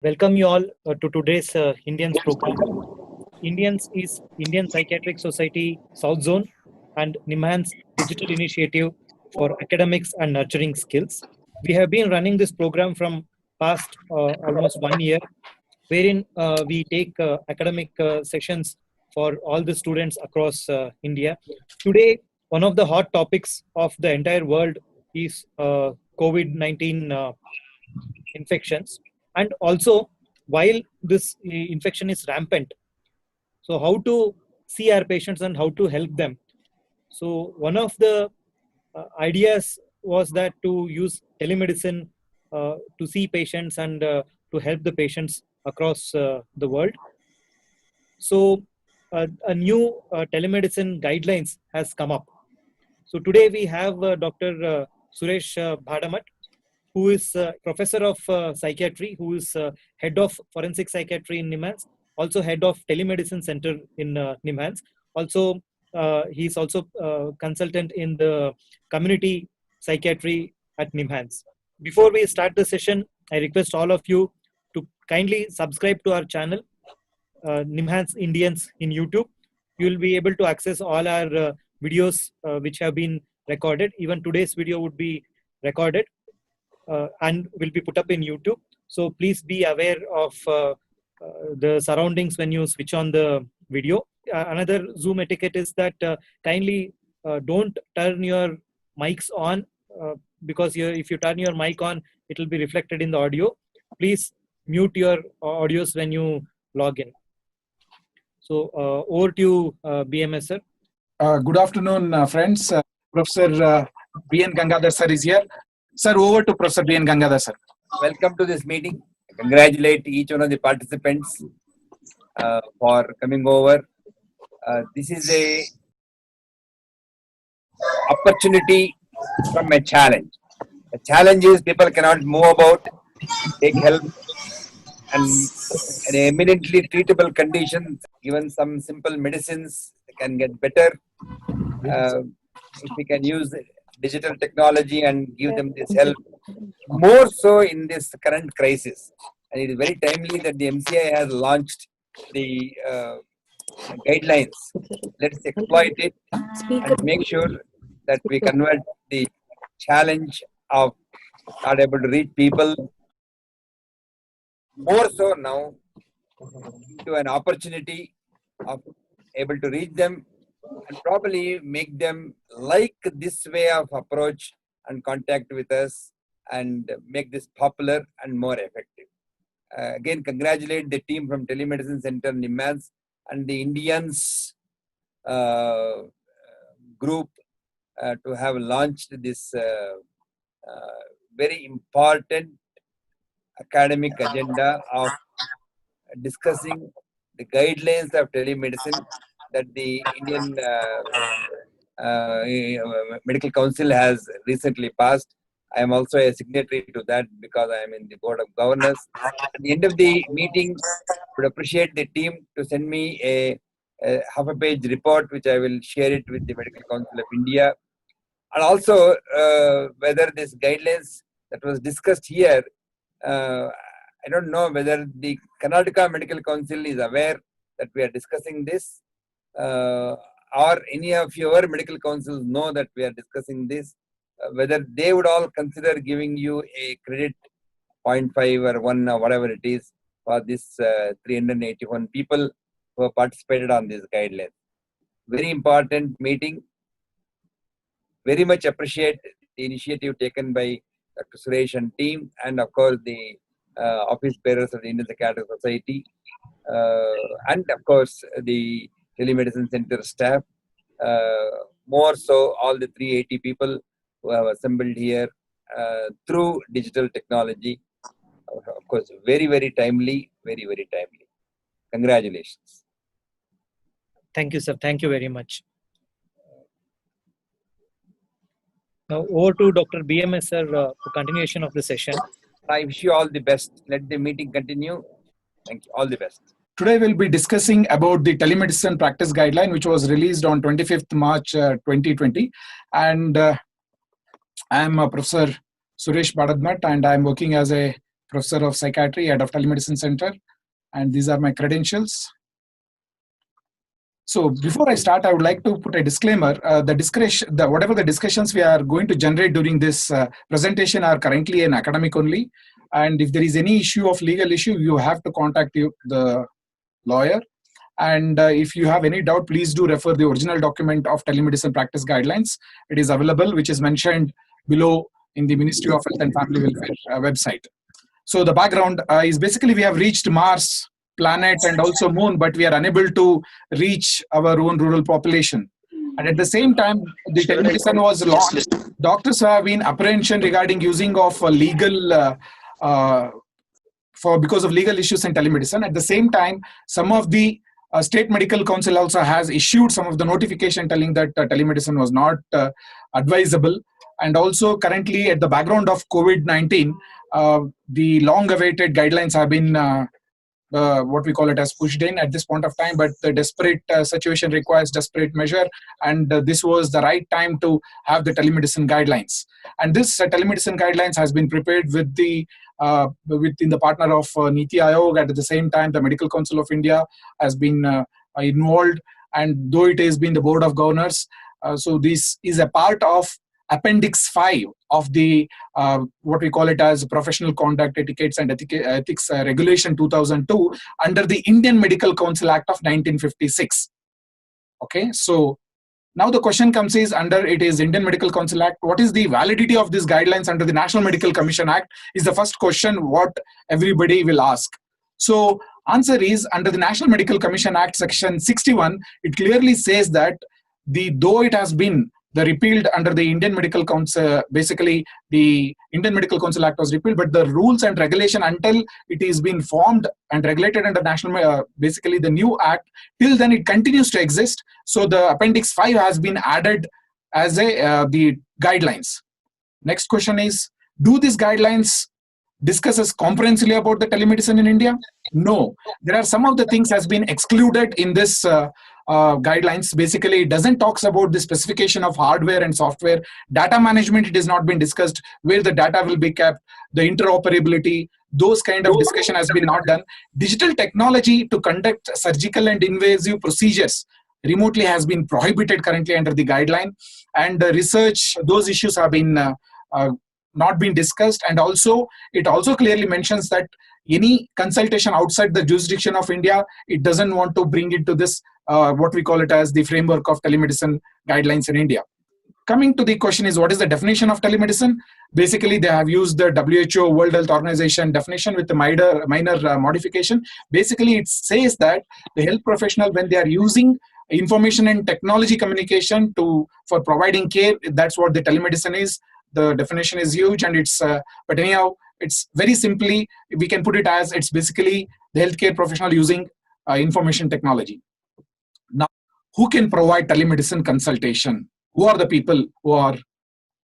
Welcome you all to today's Indians program. Indians is Indian Psychiatric Society South Zone and NIMHANS digital initiative for academics and nurturing skills. We have been running this program from past almost 1 year, wherein we take academic sessions for all the students across India. Today, one of the hot topics of the entire world is COVID-19 infections, and also while this infection is rampant, so how to see our patients and how to help them. So one of the ideas was that to use telemedicine to see patients and to help the patients across the world. So a new telemedicine guidelines has come up. So today we have Dr. Suresh Bhadamat, who is professor of psychiatry, who is head of forensic psychiatry in NIMHANS, also head of telemedicine center in NIMHANS. Also, he is also consultant in the community psychiatry at NIMHANS. Before we start the session, I request all of you to kindly subscribe to our channel, NIMHANS Indians in YouTube. You will be able to access all our videos which have been recorded. Even today's video would be recorded and will be put up in YouTube. So please be aware of the surroundings when you switch on the video. Another Zoom etiquette is that kindly don't turn your mics on because if you turn your mic on, it will be reflected in the audio. Please mute your audios when you log in. So over to you, BMS sir. Good afternoon, friends. Professor B.N. Gangadhar sir is here. Sir, over to Professor B.N. Gangadhar sir. Welcome to this meeting. I congratulate each one of the participants for coming over. This is a opportunity from a challenge. The challenge is people cannot move about, take help, and an eminently treatable condition, given some simple medicines, they can get better. If we can use digital technology and give them this help, more so in this current crisis. And it is very timely that the MCI has launched the guidelines. Let's exploit it and make sure that we convert the challenge of not able to reach people more so now into an opportunity of able to reach them and probably make them like this way of approach and contact with us and make this popular and more effective. Again, congratulate the team from Telemedicine Center NIMHANS and the Indians group to have launched this very important academic agenda of discussing the guidelines of telemedicine that the Indian Medical Council has recently passed. I am also a signatory to that because I am in the Board of Governors. At the end of the meeting, I would appreciate the team to send me a half-a-page report, which I will share it with the Medical Council of India. And also, whether this guidelines that was discussed here, I don't know whether the Karnataka Medical Council is aware that we are discussing this, or any of your medical councils know that we are discussing this, whether they would all consider giving you a credit 0.5 or 1 or whatever it is for this 381 people who have participated on this guideline. Very important meeting. Very much appreciate the initiative taken by Dr. Suresh and team, and of course the office bearers of the Indian Psychiatric Society, and of course the Telemedicine Center staff. More so all the 380 people who have assembled here through digital technology. Of course, very, very timely, very, very timely. Congratulations. Thank you, sir. Thank you very much. Now over to Dr. BMS sir for continuation of the session. I wish you all the best. Let the meeting continue. Thank you. All the best. Today we'll be discussing about the telemedicine practice guideline, which was released on 25th March 2020. And I am Professor Suresh Bhadamat, and I am working as a Professor of Psychiatry, Head of Telemedicine Center, and these are my credentials. So before I start, I would like to put a disclaimer. Whatever the discussions we are going to generate during this presentation are currently in academic only. And if there is any issue of legal issue, you have to contact the lawyer. And if you have any doubt, please do refer the original document of telemedicine practice guidelines. It is available, which is mentioned below in the Ministry of Health and Family Welfare website. So the background is basically we have reached Mars planet and also moon, but we are unable to reach our own rural population. And at the same time, the telemedicine was launched. Doctors have been apprehension regarding using of because of legal issues in telemedicine. At the same time, some of the State Medical Council also has issued some of the notification telling that telemedicine was not advisable. And also currently at the background of COVID-19, the long-awaited guidelines have been what we call it as pushed in at this point of time, but the desperate situation requires desperate measure, and this was the right time to have the telemedicine guidelines. And this telemedicine guidelines has been prepared with the within the partner of Niti Aayog. At the same time, the Medical Council of India has been involved, and though it has been the Board of Governors, so this is a part of Appendix 5 of the what we call it as Professional Conduct Etiquettes and Ethics Regulation 2002 under the Indian Medical Council Act of 1956. Okay, so now the question comes is under it is Indian Medical Council Act. What is the validity of these guidelines under the National Medical Commission Act is the first question what everybody will ask. So answer is under the National Medical Commission Act section 61, it clearly says that though it has been repealed under the Indian Medical Council, basically the Indian Medical Council Act was repealed, but the rules and regulation until it is being formed and regulated under national, basically the new act, till then it continues to exist. So the Appendix 5 has been added as the guidelines. Next question is, do these guidelines discusses comprehensively about the telemedicine in India? No. There are some of the things has been excluded in this guidelines. Basically, it doesn't talks about the specification of hardware and software. Data management, it has not been discussed, where the data will be kept, the interoperability, those kind of discussion has been not done. Digital technology to conduct surgical and invasive procedures remotely has been prohibited currently under the guideline. And research, those issues have been not been discussed. And also, it also clearly mentions that any consultation outside the jurisdiction of India, it doesn't want to bring into this what we call it as the framework of telemedicine guidelines in India. Coming to the question is, what is the definition of telemedicine? Basically, they have used the WHO World Health Organization definition with a minor modification. Basically, it says that the health professional, when they are using information and technology communication for providing care, that's what the telemedicine is. The definition is huge, and it's but anyhow, it's very simply we can put it as it's basically the healthcare professional using information technology. Now, who can provide telemedicine consultation? Who are the people who are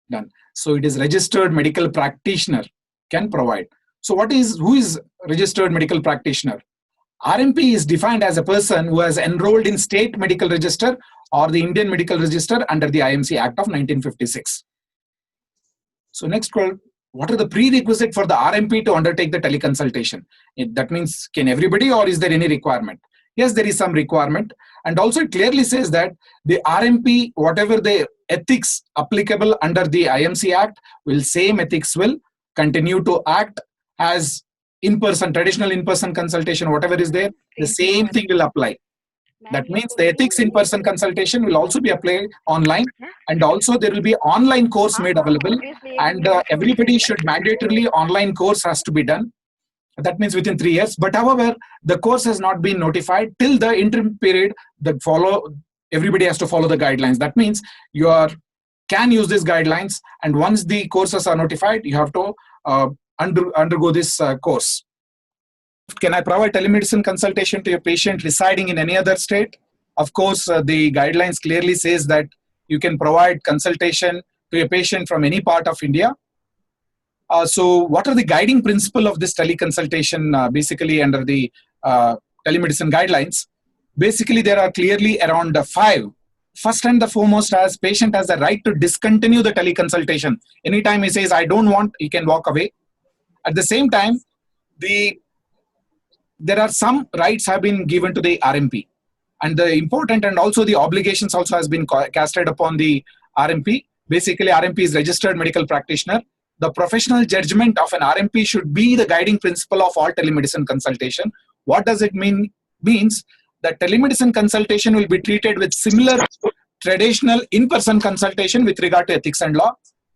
done? So it is registered medical practitioner can provide. So who is registered medical practitioner? RMP is defined as a person who has enrolled in state medical register or the Indian medical register under the IMC Act of 1956. So next, what are the prerequisites for the RMP to undertake the teleconsultation? That means, can everybody, or is there any requirement? Yes, there is some requirement. And also it clearly says that the RMP, whatever the ethics applicable under the IMC Act, same ethics will continue to act as in-person, traditional in-person consultation, whatever is there, the same thing will apply. That means the ethics in-person consultation will also be applied online, and also there will be online course made available, and everybody should mandatorily online course has to be done. That means within 3 years. But however, the course has not been notified till the interim period. Everybody has to follow the guidelines. That means you can use these guidelines, and once the courses are notified, you have to undergo this course. Can I provide telemedicine consultation to a patient residing in any other state? Of course, the guidelines clearly says that you can provide consultation to a patient from any part of India. So what are the guiding principle of this teleconsultation basically under the telemedicine guidelines? Basically, there are clearly around 5. First and the foremost, as patient has the right to discontinue the teleconsultation. Anytime he says, I don't want, he can walk away. At the same time, there are some rights have been given to the RMP, and the important and also the obligations also has been casted upon the RMP. Basically, RMP is registered medical practitioner. The professional judgment of an RMP should be the guiding principle of all telemedicine consultation. What does it mean? Means that telemedicine consultation will be treated with similar traditional in-person consultation with regard to ethics and law.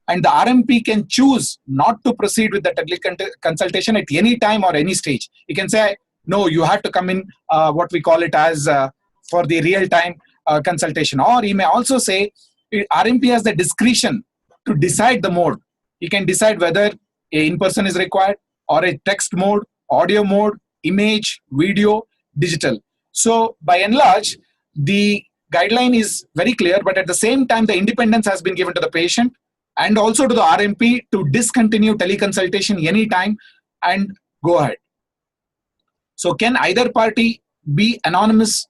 And the RMP can choose not to proceed with the consultation at any time or any stage. You can say, no, you have to come in what we call it as for the real-time consultation. Or he may also say, RMP has the discretion to decide the mode. He can decide whether a in-person is required or a text mode, audio mode, image, video, digital. So by and large, the guideline is very clear, but at the same time, the independence has been given to the patient and also to the RMP to discontinue teleconsultation anytime and go ahead. So can either party be anonymous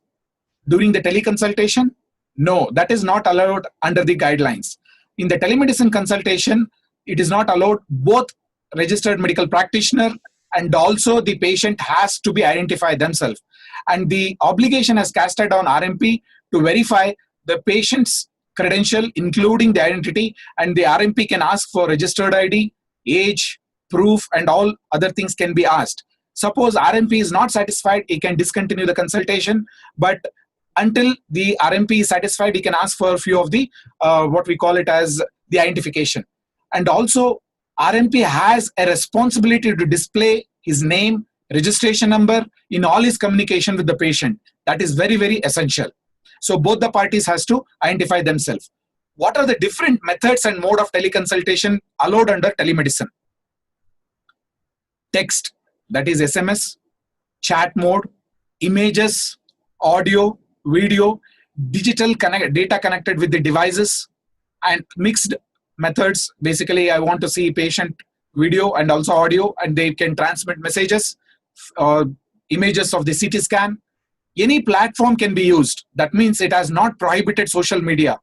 during the teleconsultation? No, that is not allowed under the guidelines. In the telemedicine consultation, it is not allowed. Both registered medical practitioner and also the patient has to be identified themselves. And the obligation has casted on RMP to verify the patient's credential, including the identity, and the RMP can ask for registered ID, age, proof, and all other things can be asked. Suppose RMP is not satisfied, he can discontinue the consultation, but until the RMP is satisfied, he can ask for a few of the, what we call it as the identification. And also, RMP has a responsibility to display his name, registration number in all his communication with the patient. That is very, very essential. So both the parties has to identify themselves. What are the different methods and mode of teleconsultation allowed under telemedicine? Text, that is SMS, chat mode, images, audio, video, digital data connected with the devices, and mixed methods. Basically, I want to see patient video and also audio, and they can transmit messages, images of the CT scan. Any platform can be used. That means it has not prohibited social media.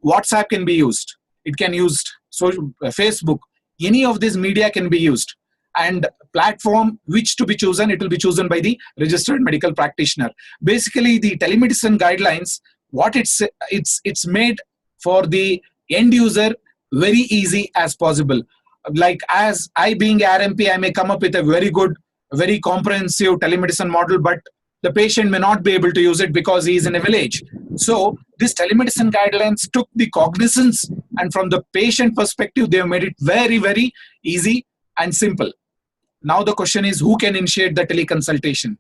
WhatsApp can be used. It can use Facebook. Any of these media can be used. And platform which to be chosen, it will be chosen by the registered medical practitioner. Basically, the telemedicine guidelines, what it's made for the end user very easy as possible. Like as I being RMP, I may come up with a very good, very comprehensive telemedicine model, but the patient may not be able to use it because he is in a village. So this telemedicine guidelines took the cognizance, and from the patient perspective, they have made it very, very easy and simple. Now the question is, who can initiate the teleconsultation?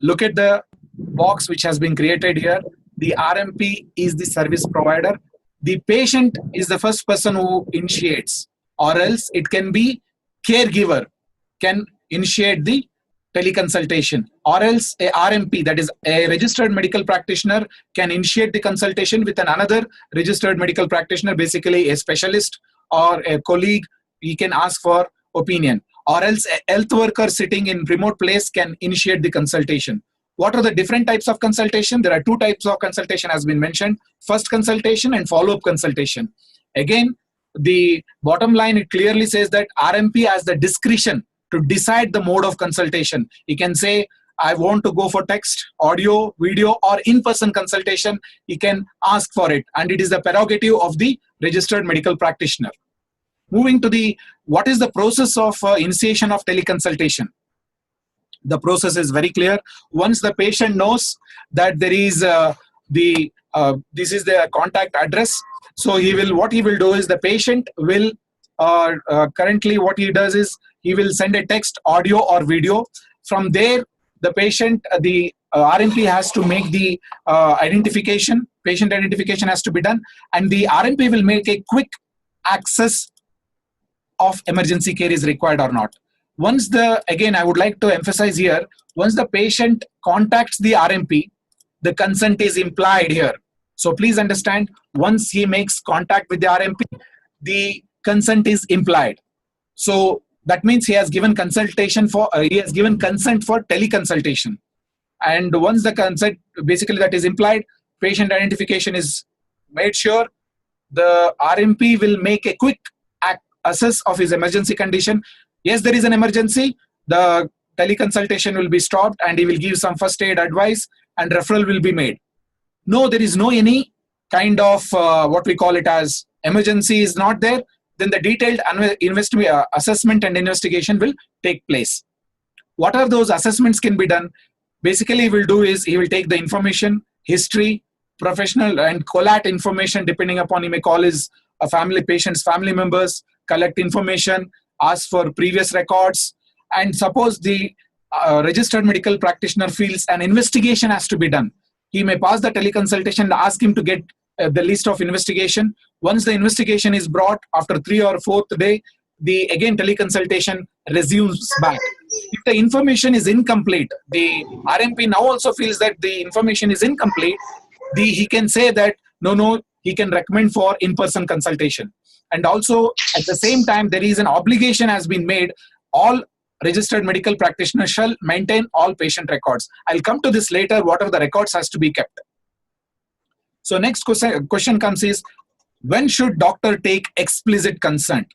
Look at the box which has been created here. The RMP is the service provider. The patient is the first person who initiates, or else it can be caregiver can initiate the teleconsultation, or else a RMP, that is a registered medical practitioner, can initiate the consultation with another registered medical practitioner, basically a specialist or a colleague. He can ask for opinion, or else a health worker sitting in remote place can initiate the consultation. What are the different types of consultation? There are two types of consultation has been mentioned: first consultation and follow-up consultation. Again, the bottom line, it clearly says that RMP has the discretion to decide the mode of consultation. He can say, I want to go for text, audio, video, or in-person consultation. He can ask for it, and it is the prerogative of the registered medical practitioner. Moving to the, what is the process of initiation of teleconsultation? The process is very clear. Once the patient knows that there is this is the contact address, so what he will do is the patient will currently what he does is he will send a text, audio, or video. From there, the patient, the RMP has to make the identification. Patient identification has to be done, and the RMP will make a quick access of emergency care is required or not. Once again, I would like to emphasize here, once the patient contacts the RMP, the consent is implied here. So please understand, once he makes contact with the RMP, the consent is implied. So that means he has given consultation for, he has given consent for teleconsultation. And once the consent, basically that is implied, patient identification is made sure, the RMP will make a quick assess of his emergency condition. Yes, there is an emergency. the teleconsultation will be stopped and he will give some first aid advice and referral will be made. No, there is no any kind of what we call it as emergency is not there, then the detailed assessment and investigation will take place. What are those assessments can be done? Basically, he will do is he will take the information, history, professional and collate information depending upon, he may call his patient's family members, collect information, ask for previous records, and suppose the registered medical practitioner feels an investigation has to be done. He may pass the teleconsultation and ask him to get the list of investigation. Once the investigation is brought after 3rd or 4th day, the again teleconsultation resumes back. If the information is incomplete, the RMP now also feels that the information is incomplete, he can say that no, he can recommend for in-person consultation. And also at the same time, there is an obligation has been made. All registered medical practitioners shall maintain all patient records. I'll come to this later, what are the records has to be kept. So next question comes is, when should doctor take explicit consent?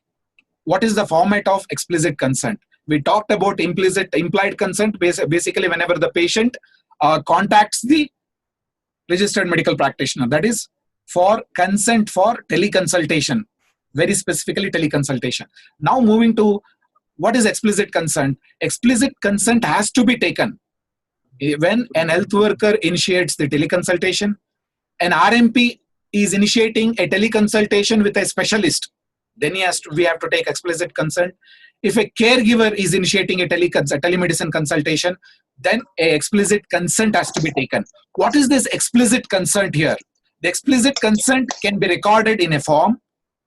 What is the format of explicit consent? We talked about implied consent, basically whenever the patient contacts the registered medical practitioner, that is for consent for teleconsultation, very specifically teleconsultation. Now moving to what is explicit consent? Explicit consent has to be taken when an health worker initiates the teleconsultation. An RMP is initiating a teleconsultation with a specialist, then we have to take explicit consent. If a caregiver is initiating a telemedicine consultation, then a explicit consent has to be taken. What is this explicit consent here? The explicit consent can be recorded in a form,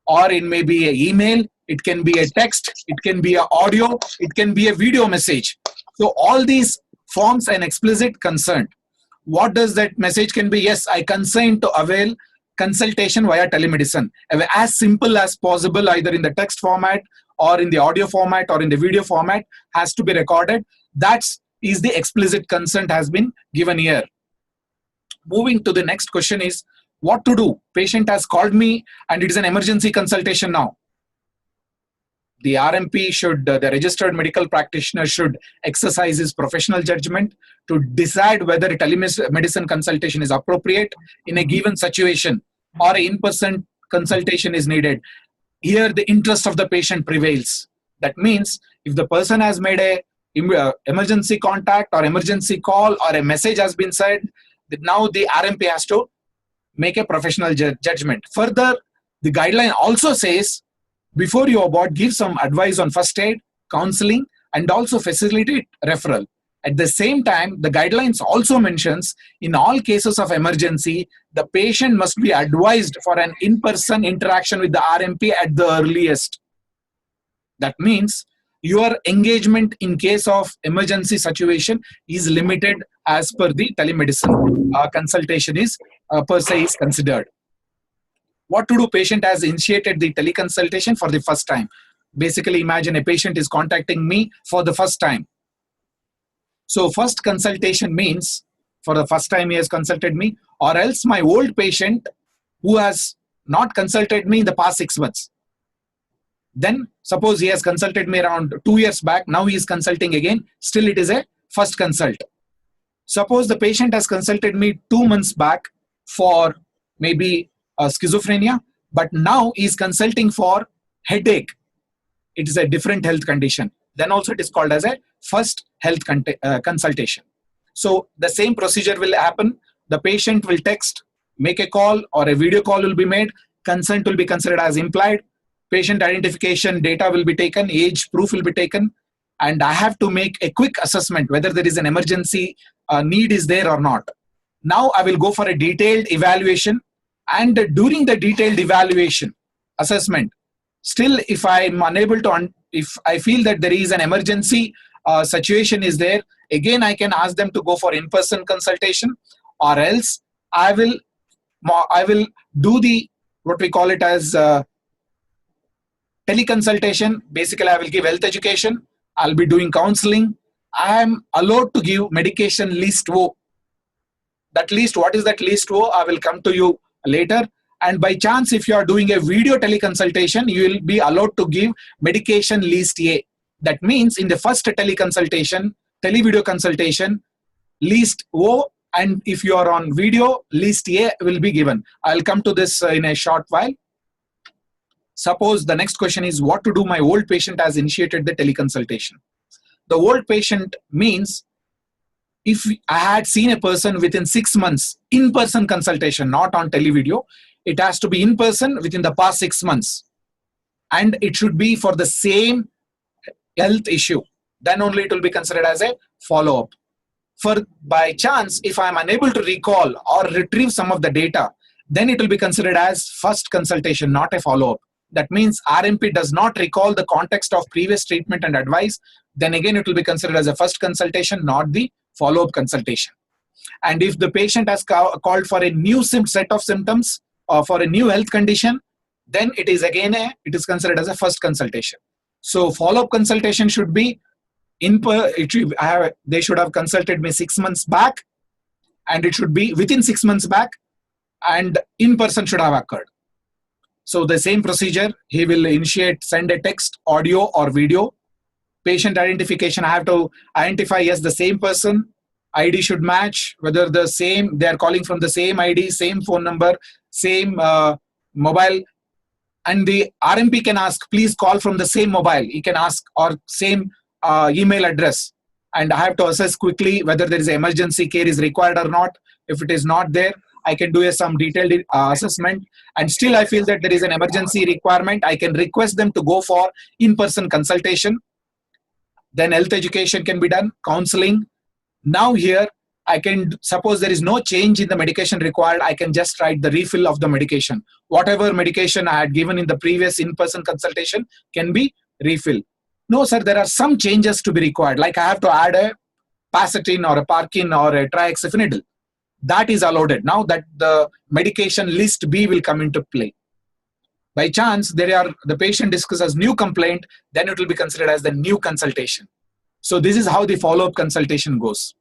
or it may be an email, it can be a text, it can be an audio, it can be a video message. So all these forms an explicit consent. What does that message can be? Yes, I consent to avail consultation via telemedicine. As simple as possible, either in the text format or in the audio format or in the video format, has to be recorded. That is the explicit consent has been given here. Moving to the next question is, what to do? Patient has called me and it is an emergency consultation now. The RMP should, the registered medical practitioner should exercise his professional judgment to decide whether a telemedicine consultation is appropriate in a given situation or an in-person consultation is needed. Here, the interest of the patient prevails. That means if the person has made a emergency contact or emergency call or a message has been said, now the RMP has to make a professional judgment. Further, the guideline also says, before you abort, give some advice on first aid, counseling, and also facilitate referral. At the same time, the guidelines also mentions, in all cases of emergency, the patient must be advised for an in-person interaction with the RMP at the earliest. That means your engagement in case of emergency situation is limited as per the telemedicine consultation is per se is considered. What to do? Patient has initiated the teleconsultation for the first time. Basically, imagine a patient is contacting me for the first time. So first consultation means for the first time he has consulted me, or else my old patient who has not consulted me in the past 6 months. Then suppose he has consulted me around 2 years back. Now he is consulting again. Still it is a first consult. Suppose the patient has consulted me 2 months back for maybe schizophrenia, but now he is consulting for headache. It is a different health condition. Then also it is called as a first health consultation. So the same procedure will happen. The patient will text, make a call, or a video call will be made. Consent will be considered as implied. Patient identification data will be taken, age proof will be taken, and I have to make a quick assessment whether there is an emergency need is there or not. Now I will go for a detailed evaluation, and during the detailed evaluation assessment, still if I am unable to, if I feel that there is an emergency situation is there, again I can ask them to go for in-person consultation, or else I will do the what we call it as teleconsultation. Basically, I will give health education. I'll be doing counseling. I am allowed to give medication list O. That list, what is that list O? I will come to you later. And by chance, if you are doing a video teleconsultation, you will be allowed to give medication list A. That means in the first teleconsultation, televideo consultation, list O, and if you are on video, list A will be given. I'll come to this in a short while. Suppose the next question is what to do my old patient has initiated the teleconsultation. The old patient means if I had seen a person within 6 months, in-person consultation, not on televideo, it has to be in person within the past 6 months. And it should be for the same health issue. Then only it will be considered as a follow-up. For by chance, if I am unable to recall or retrieve some of the data, then it will be considered as first consultation, not a follow-up. That means RMP does not recall the context of previous treatment and advice. Then again, it will be considered as a first consultation, not the follow-up consultation. And if the patient has called for a new set of symptoms or for a new health condition, then it is again it is considered as a first consultation. So follow-up consultation should be they should have consulted me 6 months back, and it should be within 6 months back, and in person should have occurred. So the same procedure, he will send a text, audio or video. Patient identification, I have to identify, yes, the same person. ID should match, whether they are calling from the same ID, same phone number, same mobile. And the RMP can ask, please call from the same mobile. He can ask, or same email address. And I have to assess quickly whether there is emergency care is required or not. If it is not there, I can do some detailed assessment. And still I feel that there is an emergency requirement, I can request them to go for in-person consultation. Then health education can be done, counseling. Now here, I can, suppose there is no change in the medication required, I can just write the refill of the medication. Whatever medication I had given in the previous in-person consultation can be refilled. No, sir, there are some changes to be required. Like I have to add a Pacetin or a Parkin or a Triaxiphenidil. That is allowed. Now that the medication list B will come into play. By chance, the patient discusses new complaint, then it will be considered as the new consultation. So this is how the follow-up consultation goes.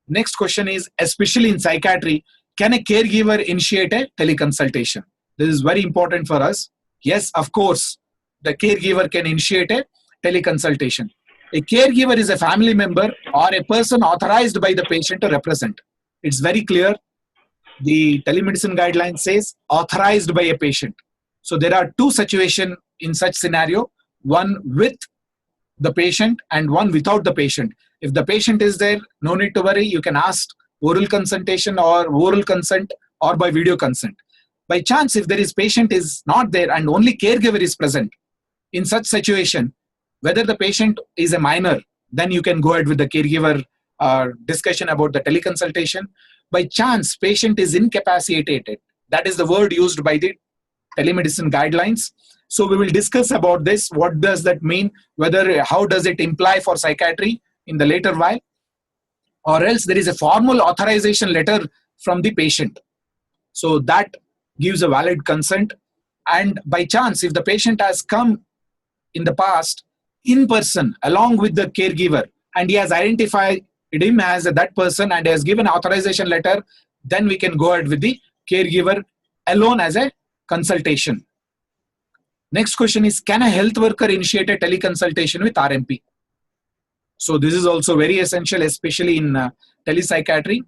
Next question is, especially in psychiatry, can a caregiver initiate a teleconsultation? This is very important for us. Yes, of course, the caregiver can initiate a teleconsultation. A caregiver is a family member or a person authorized by the patient to represent. It's very clear. The telemedicine guideline says authorized by a patient. So there are two situations in such scenario, one with the patient and one without the patient. If the patient is there, no need to worry. You can ask oral consultation or oral consent or by video consent. By chance, if there is patient is not there and only caregiver is present, in such situation, whether the patient is a minor, then you can go ahead with the caregiver discussion about the teleconsultation. By chance, patient is incapacitated. That is the word used by the telemedicine guidelines. So we will discuss about this. What does that mean? How does it imply for psychiatry in the later while? Or else there is a formal authorization letter from the patient. So that gives a valid consent. And by chance, if the patient has come in the past in person along with the caregiver and he has identified him as that person and has given authorization letter, then we can go ahead with the caregiver alone as a consultation. Next question is, can a health worker initiate a teleconsultation with RMP? So this is also very essential, especially in telepsychiatry.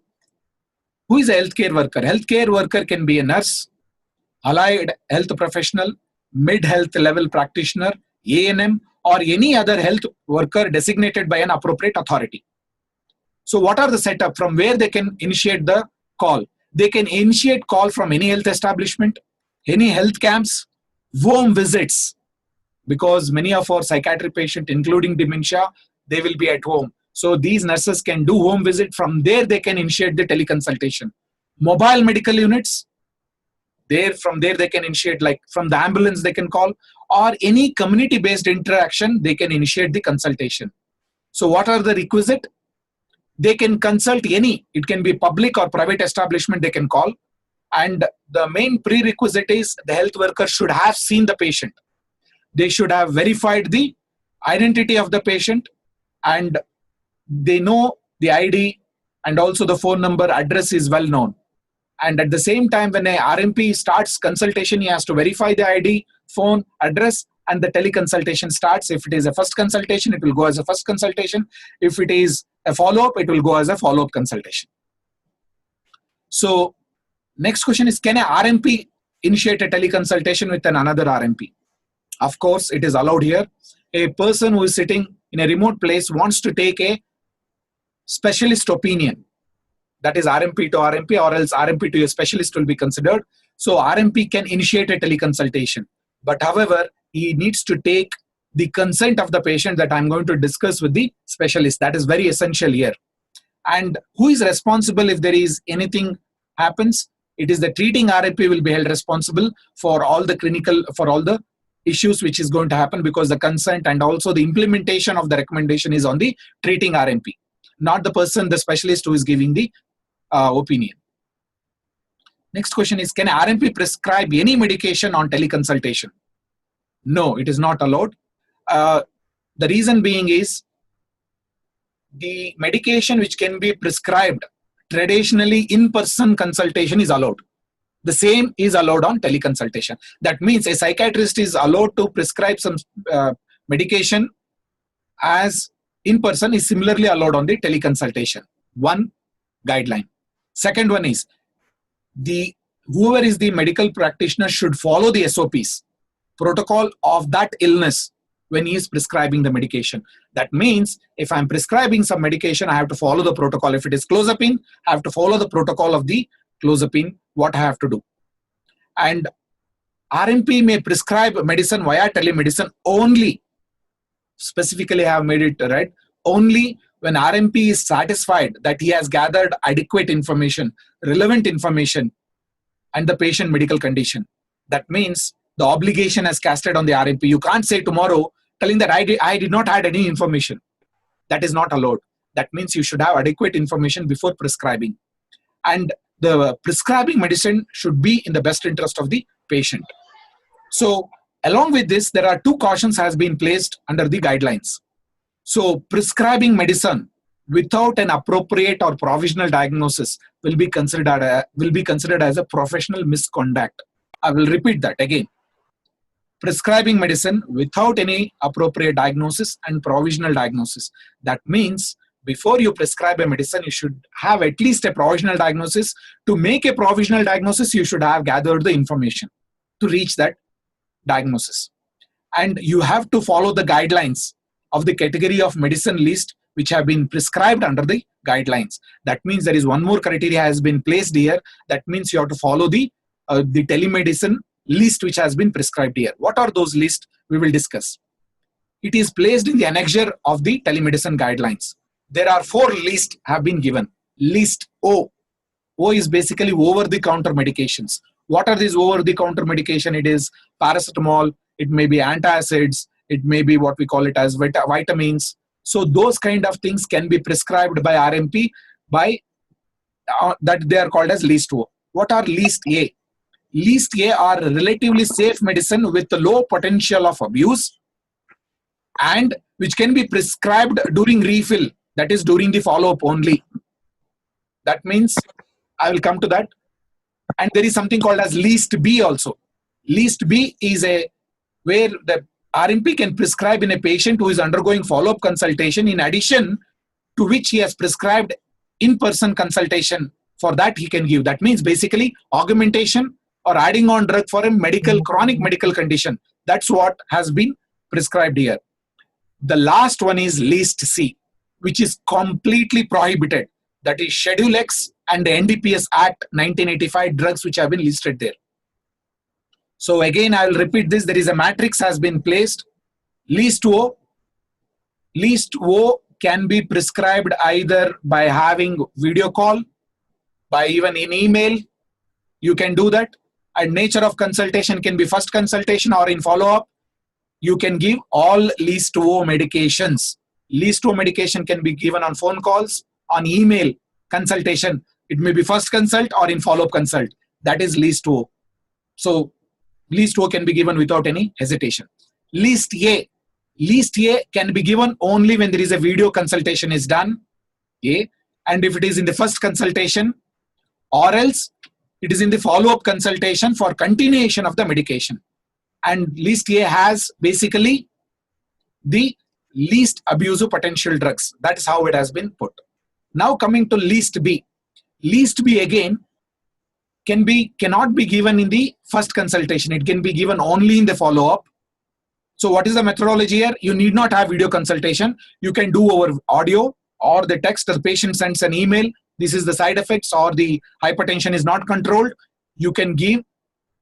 Who is a healthcare worker? Healthcare worker can be a nurse, allied health professional, mid-health level practitioner, ANM, or any other health worker designated by an appropriate authority. So what are the setup from where they can initiate the call? They can initiate call from any health establishment, any health camps, home visits, because many of our psychiatric patients, including dementia, they will be at home. So these nurses can do home visit. From there, they can initiate the teleconsultation. Mobile medical units, from there they can initiate, like from the ambulance they can call, or any community-based interaction, they can initiate the consultation. So what are the requisite? They can consult any, it can be public or private establishment they can call. And the main prerequisite is the health worker should have seen the patient. They should have verified the identity of the patient and they know the ID and also the phone number, address is well known. And at the same time, when a RMP starts consultation, he has to verify the ID, phone, address, and the teleconsultation starts. If it is a first consultation, it will go as a first consultation. If it is a follow-up, it will go as a follow-up consultation. So next question is, can a RMP initiate a teleconsultation with another RMP? Of course, it is allowed here. A person who is sitting in a remote place wants to take a specialist opinion. That is RMP to RMP, or else RMP to a specialist will be considered. So RMP can initiate a teleconsultation. But however, he needs to take the consent of the patient that I'm going to discuss with the specialist. That is very essential here. And who is responsible if there is anything happens? It is the treating RMP will be held responsible for all the issues which is going to happen, because the consent and also the implementation of the recommendation is on the treating RMP, not the person, the specialist who is giving the opinion. Next question is, can RMP prescribe any medication on teleconsultation? No, it is not allowed. The reason being is, the medication which can be prescribed traditionally in-person consultation is allowed. The same is allowed on teleconsultation. That means a psychiatrist is allowed to prescribe some medication as in-person is similarly allowed on the teleconsultation. One guideline. Second one is, whoever is the medical practitioner should follow the SOPs, protocol of that illness, when he is prescribing the medication. That means if I'm prescribing some medication, I have to follow the protocol. If it is clozapine, I have to follow the protocol of the clozapine, what I have to do. And RMP may prescribe medicine via telemedicine only. Specifically, I have made it right. Only when RMP is satisfied that he has gathered adequate information, relevant information, and the patient medical condition. That means the obligation has casted on the RMP. You can't say tomorrow telling that I did not add any information. That is not allowed. That means you should have adequate information before prescribing. And the prescribing medicine should be in the best interest of the patient. So along with this, there are two cautions has been placed under the guidelines. So prescribing medicine without an appropriate or provisional diagnosis will be considered as a professional misconduct. I will repeat that again. Prescribing medicine without any appropriate diagnosis and provisional diagnosis. That means before you prescribe a medicine, you should have at least a provisional diagnosis. To make a provisional diagnosis, you should have gathered the information to reach that diagnosis. And you have to follow the guidelines of the category of medicine list which have been prescribed under the guidelines. That means there is one more criteria has been placed here. That means you have to follow the telemedicine list which has been prescribed here. What are those lists? We will discuss. It is placed in the annexure of the telemedicine guidelines. There are 4 lists have been given. List O. O is basically over-the-counter medications. What are these over-the-counter medication? It is paracetamol, it may be antacids, it may be what we call it as vitamins. So those kind of things can be prescribed by RMP by that they are called as list O. What are list A? List A are relatively safe medicine with low potential of abuse and which can be prescribed during refill, that is during the follow-up only. That means, I will come to that. And there is something called as list B also. List B is where the RMP can prescribe in a patient who is undergoing follow-up consultation, in addition to which he has prescribed in-person consultation. For that he can give. That means basically augmentation or adding on drug for a chronic medical condition. That's what has been prescribed here. The last one is list C, which is completely prohibited. That is Schedule X and the NDPS Act 1985 drugs which have been listed there. So again, I will repeat this. There is a matrix has been placed. List O. List O can be prescribed either by having video call, by even in email. You can do that. And nature of consultation can be first consultation or in follow-up. You can give all list O medications. List O medication can be given on phone calls, on email consultation. It may be first consult or in follow-up consult. That is list O. So list O can be given without any hesitation. List A. List A can be given only when there is a video consultation is done. A. And if it is in the first consultation, or else it is in the follow-up consultation for continuation of the medication. and list A has basically the least abusive potential drugs. That is how it has been put. Now coming to list B. List B again cannot be given in the first consultation. It can be given only in the follow-up. So what is the methodology here? You need not have video consultation. You can do over audio or the text. The patient sends an email. This is the side effects, or the hypertension is not controlled. You can give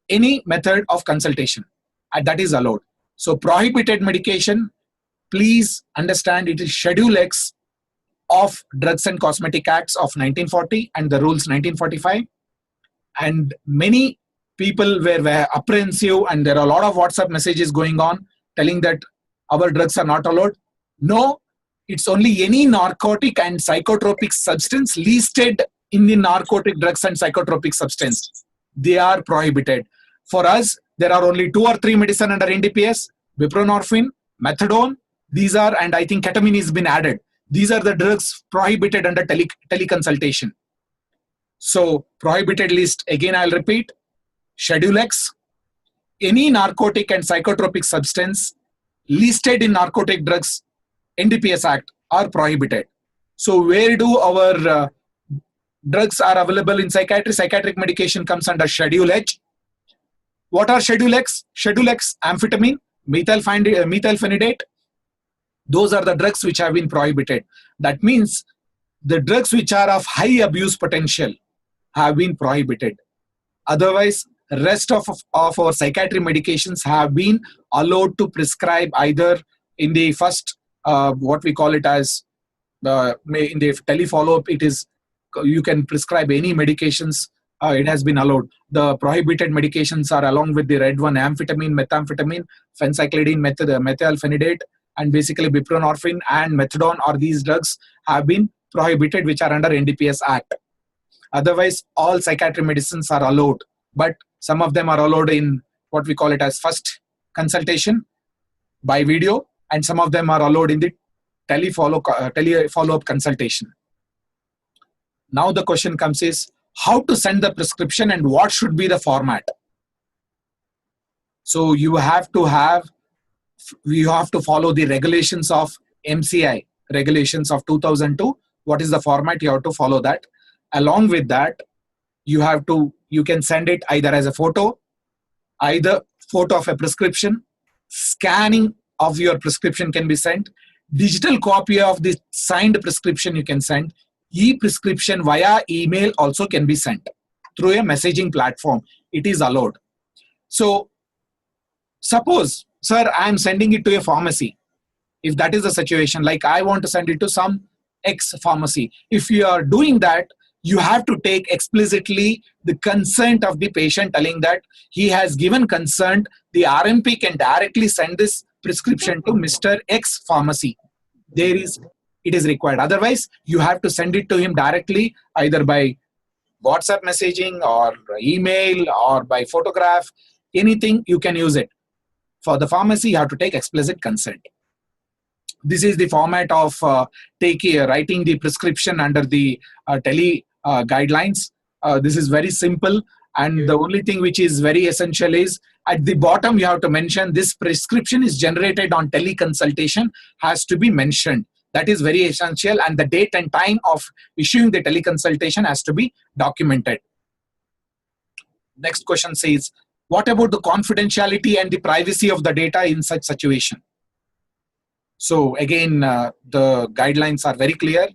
any method of consultation, and that is allowed. So prohibited medication, please understand, it is Schedule X of Drugs and Cosmetic Acts of 1940 and the rules 1945. And many people were apprehensive, and there are a lot of WhatsApp messages going on telling that our drugs are not allowed. No, it's only any narcotic and psychotropic substance listed in the narcotic drugs and psychotropic substance. They are prohibited. For us, there are only 2 or 3 medicine under NDPS: buprenorphine, methadone. These are, and I think ketamine has been added. These are the drugs prohibited under teleconsultation. So prohibited list, again I'll repeat, Schedule X, any narcotic and psychotropic substance listed in narcotic drugs NDPS Act are prohibited. So where do our drugs are available in psychiatry? Psychiatric medication comes under Schedule H. What are Schedule X? Schedule X, amphetamine, methylphenidate. Those are the drugs which have been prohibited. That means the drugs which are of high abuse potential have been prohibited. Otherwise, rest of our psychiatry medications have been allowed to prescribe either in the first, what we call it as, in the tele-follow-up, it is, you can prescribe any medications, it has been allowed. The prohibited medications are, along with the red one, amphetamine, methamphetamine, phencyclidine, methylphenidate, and basically buprenorphine and methadone, or these drugs have been prohibited, which are under NDPS Act. Otherwise, all psychiatric medicines are allowed, but some of them are allowed in what we call it as first consultation by video, and some of them are allowed in the tele-follow-up consultation. Now the question comes is, how to send the prescription and what should be the format? So you have to follow the regulations of MCI, regulations of 2002. What is the format? You have to follow that. Along with that, you can send it either as a photo, either photo of a prescription, scanning of your prescription can be sent, digital copy of the signed prescription you can send, e-prescription via email also can be sent through a messaging platform. It is allowed. So suppose, sir, I am sending it to a pharmacy. If that is the situation, like I want to send it to some X pharmacy. If you are doing that, you have to take explicitly the consent of the patient, telling that he has given consent. The RMP can directly send this prescription to Mr. X pharmacy. It is required. Otherwise, you have to send it to him directly, either by WhatsApp messaging or email or by photograph. Anything, you can use it. For the pharmacy, you have to take explicit consent. This is the format of writing the prescription under the tele guidelines. This is very simple, and the only thing which is very essential is at the bottom you have to mention this prescription is generated on teleconsultation has to be mentioned. That is very essential, and the date and time of issuing the teleconsultation has to be documented. Next question says, what about the confidentiality and the privacy of the data in such situation? So again, the guidelines are very clear.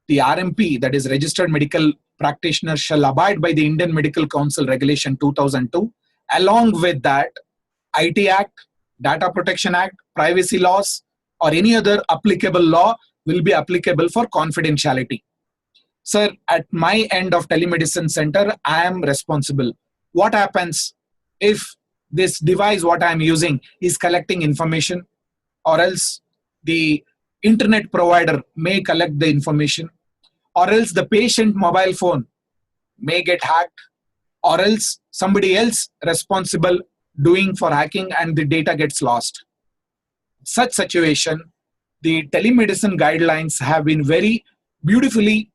The RMP, that is Registered Medical Practitioner, shall abide by the Indian Medical Council Regulation 2002. Along with that, IT Act, Data Protection Act, privacy laws, or any other applicable law will be applicable for confidentiality. Sir, at my end of telemedicine center, I am responsible. What happens if this device, what I am using, is collecting information, or else the internet provider may collect the information, or else the patient mobile phone may get hacked, or else somebody else responsible doing for hacking and the data gets lost? Such situation, the telemedicine guidelines have been very beautifully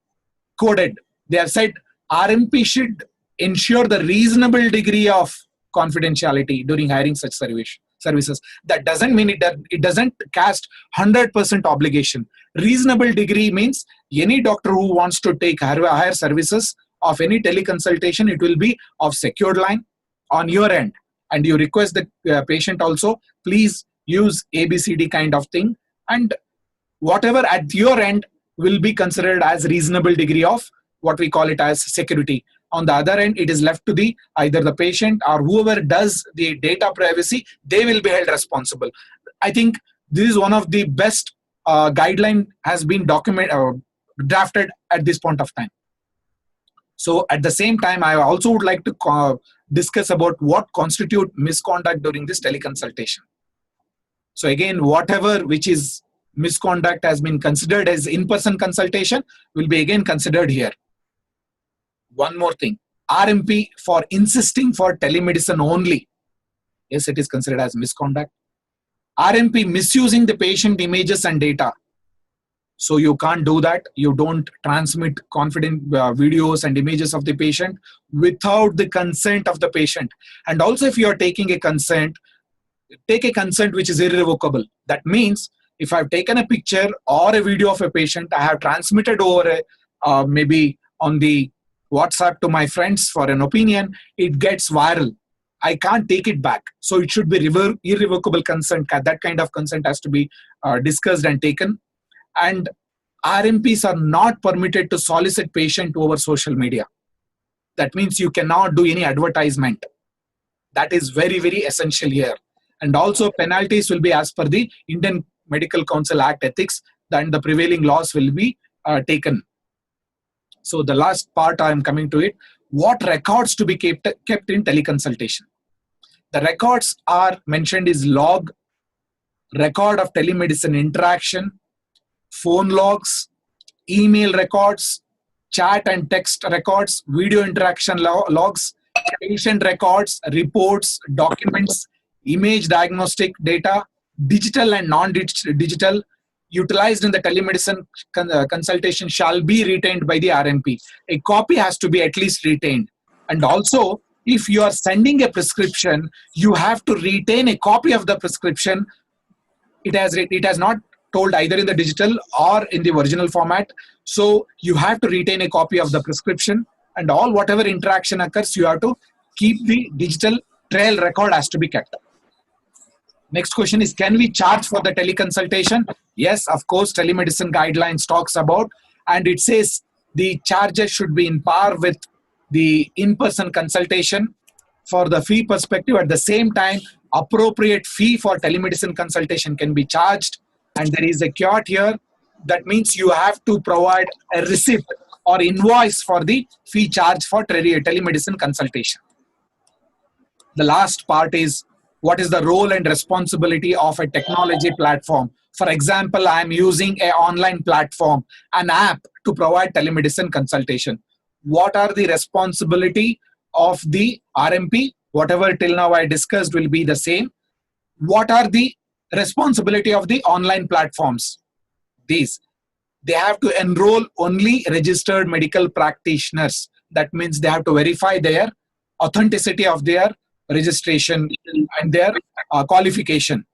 coded. They have said RMP should ensure the reasonable degree of confidentiality during hiring such services. That doesn't mean it doesn't cast 100% obligation. Reasonable degree means any doctor who wants to take higher services of any teleconsultation, it will be of secured line on your end, and you request the patient also, please use ABCD kind of thing, and whatever at your end will be considered as reasonable degree of what we call it as security. On the other end, it is left to the either the patient or whoever does the data privacy, they will be held responsible. I think this is one of the best guideline has been drafted at this point of time. So at the same time, I also would like to discuss about what constitute misconduct during this teleconsultation. So again, whatever which is misconduct has been considered as in-person consultation will be again considered here. One more thing, RMP for insisting for telemedicine only. Yes, it is considered as misconduct. RMP misusing the patient images and data. So you can't do that. You don't transmit confident videos and images of the patient without the consent of the patient. And also if you are taking a consent, take a consent which is irrevocable. That means if I've taken a picture or a video of a patient, I have transmitted over maybe on the WhatsApp to my friends for an opinion, it gets viral. I can't take it back. So it should be irrevocable consent. That kind of consent has to be discussed and taken. And RMPs are not permitted to solicit patient over social media. That means you cannot do any advertisement. That is very, very essential here. And also penalties will be as per the Indian Medical Council Act ethics, then the prevailing laws will be taken. So the last part I am coming to it, what records to be kept in teleconsultation. The records are mentioned is log, record of telemedicine interaction, phone logs, email records, chat and text records, video interaction logs, patient records, reports, documents, image diagnostic data, digital and non-digital, utilized in the telemedicine consultation shall be retained by the RMP. A copy has to be at least retained. And also, if you are sending a prescription, you have to retain a copy of the prescription. It has not told either in the digital or in the original format. So you have to retain a copy of the prescription, and all whatever interaction occurs, you have to keep the digital trail record has to be kept. Next question is, can we charge for the teleconsultation? Yes, of course, telemedicine guidelines talks about, and it says the charges should be in par with the in-person consultation for the fee perspective. At the same time, appropriate fee for telemedicine consultation can be charged. And there is a caveat here. That means you have to provide a receipt or invoice for the fee charge for telemedicine consultation. The last part is, what is the role and responsibility of a technology platform? For example, I am using an online platform, an app to provide telemedicine consultation. What are the responsibility of the RMP? Whatever till now I discussed will be the same. What are the responsibility of the online platforms? These, they have to enroll only registered medical practitioners. That means they have to verify their authenticity of their registration and their qualification.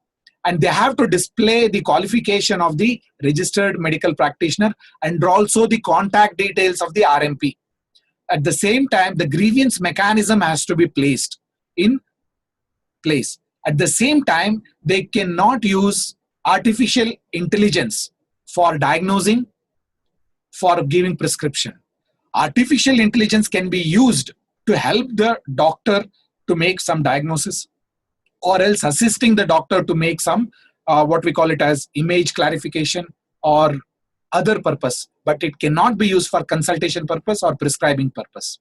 And they have to display the qualification of the registered medical practitioner and also the contact details of the RMP. At the same time, the grievance mechanism has to be placed in place. At the same time, they cannot use artificial intelligence for diagnosing, for giving prescription. Artificial intelligence can be used to help the doctor to make some diagnosis, or else assisting the doctor to make some, what we call it as image clarification or other purpose, but it cannot be used for consultation purpose or prescribing purpose.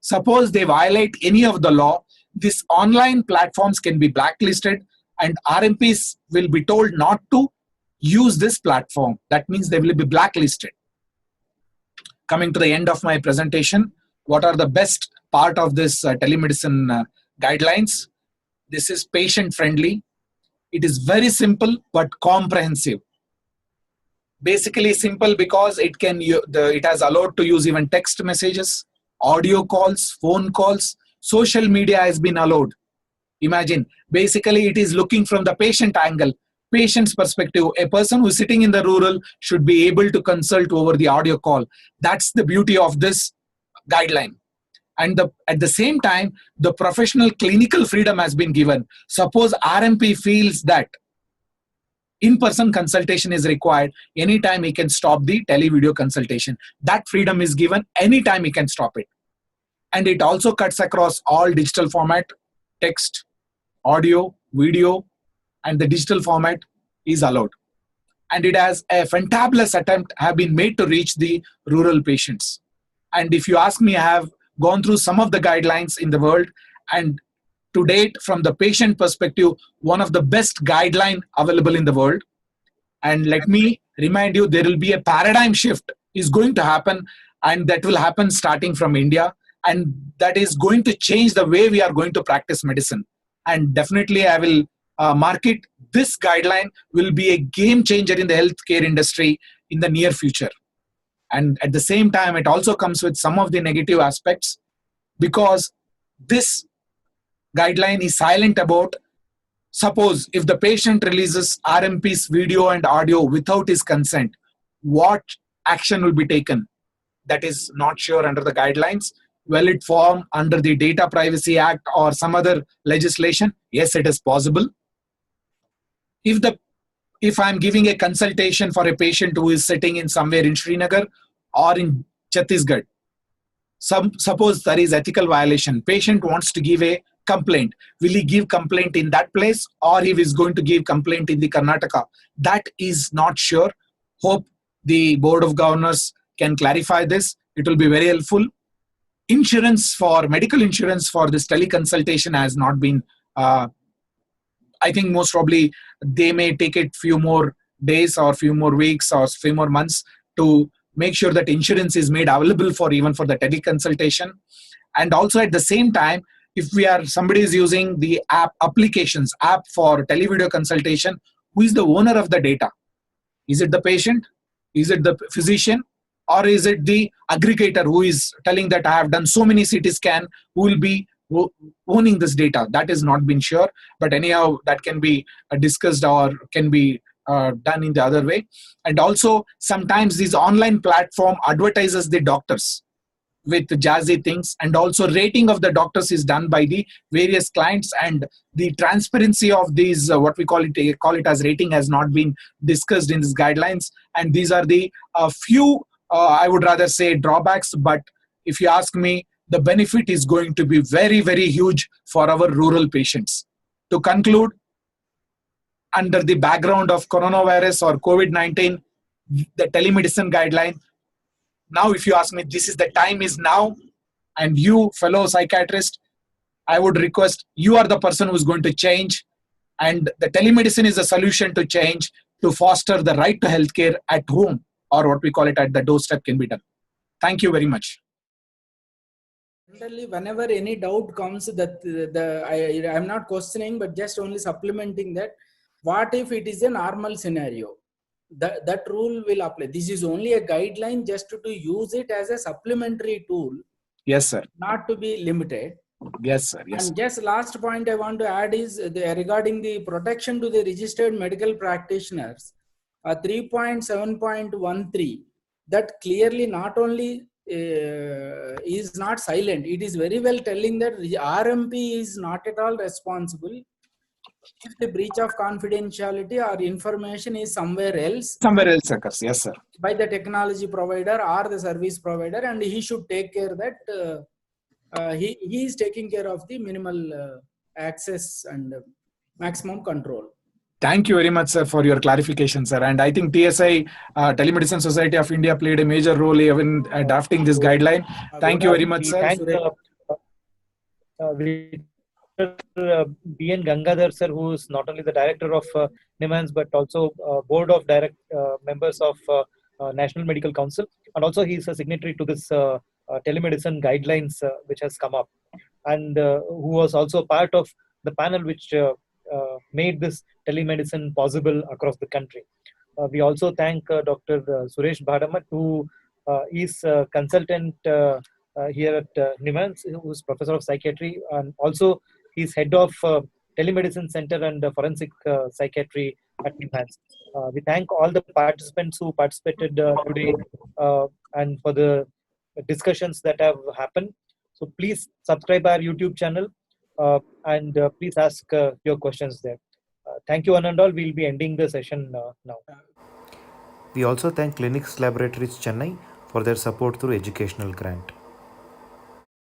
Suppose they violate any of the law, these online platforms can be blacklisted and RMPs will be told not to use this platform. That means they will be blacklisted. Coming to the end of my presentation, what are the best part of this telemedicine guidelines? This is patient friendly. It is very simple but comprehensive. Basically simple because it has allowed to use even text messages, audio calls, phone calls, social media has been allowed. Imagine, basically it is looking from the patient angle, patient's perspective. A person who's sitting in the rural should be able to consult over the audio call. That's the beauty of this guideline. And at the same time, the professional clinical freedom has been given. Suppose RMP feels that in-person consultation is required, anytime he can stop the tele-video consultation. That freedom is given, anytime he can stop it. And it also cuts across all digital format, text, audio, video, and the digital format is allowed. And it has a fantabulous attempt have been made to reach the rural patients. And if you ask me, I have gone through some of the guidelines in the world, and to date, from the patient perspective, one of the best guideline available in the world. And let me remind you, there will be a paradigm shift is going to happen, and that will happen starting from India, and that is going to change the way we are going to practice medicine. And definitely I will market this guideline will be a game changer in the healthcare industry in the near future. And at the same time, it also comes with some of the negative aspects, because this guideline is silent about, suppose if the patient releases RMP's video and audio without his consent, what action will be taken? That is not sure under the guidelines. Will it form under the Data Privacy Act or some other legislation? Yes, it is possible. If I'm giving a consultation for a patient who is sitting in somewhere in Srinagar or in Chhattisgarh, suppose there is ethical violation, patient wants to give a complaint. Will he give complaint in that place, or he is going to give complaint in the Karnataka? That is not sure. Hope the Board of Governors can clarify this. It will be very helpful. Medical insurance for this teleconsultation has not been, I think most probably they may take it few more days or few more weeks or few more months to make sure that insurance is made available for even for the teleconsultation. And also at the same time, if somebody is using the app for televideo consultation, who is the owner of the data? Is it the patient? Is it the physician? Or is it the aggregator who is telling that I have done so many CT scan, who will be owning this data? That is not been sure, but anyhow, that can be discussed or can be done in the other way. And also, sometimes these online platform advertises the doctors with jazzy things, and also rating of the doctors is done by the various clients, and the transparency of these what we call it as rating has not been discussed in these guidelines. And these are the few I would rather say drawbacks, but if you ask me, the benefit is going to be very, very huge for our rural patients. To conclude, under the background of coronavirus or COVID-19, the telemedicine guideline, now if you ask me, this is the time is now, and you fellow psychiatrist, I would request, you are the person who is going to change, and the telemedicine is a solution to change, to foster the right to healthcare at home, or what we call it at the doorstep can be done. Thank you very much. Generally, whenever any doubt comes, that I'm not questioning, but just only supplementing that. What if it is a normal scenario? That rule will apply. This is only a guideline just to use it as a supplementary tool. Yes, sir. Not to be limited. Yes, sir. Yes. And just last point I want to add is regarding the protection to the registered medical practitioners. 3.7.13, that clearly not only is not silent, it is very well telling that RMP is not at all responsible if the breach of confidentiality or information is somewhere else occurs. Yes, sir. By the technology provider or the service provider, and he should take care that he is taking care of the minimal access and maximum control. Thank you very much, sir, for your clarification, sir. And I think TSI, Telemedicine Society of India, played a major role in drafting this guideline. Thank you very much, sir. Thank B.N. Gangadhar, sir, who is not only the director of NIMHANS, but also board of members of National Medical Council. And also he is a signatory to this telemedicine guidelines which has come up. And who was also part of the panel which made this telemedicine possible across the country. We also thank Dr. Suresh Bhadamat, who is a consultant here at NIMHANS, who is professor of psychiatry, and also He's head of Telemedicine Center and Forensic Psychiatry at NIMHANS. We thank all the participants who participated today and for the discussions that have happened. So please subscribe our YouTube channel and please ask your questions there. Thank you, one and all. We'll be ending the session now. We also thank Clinics Laboratories Chennai for their support through educational grant.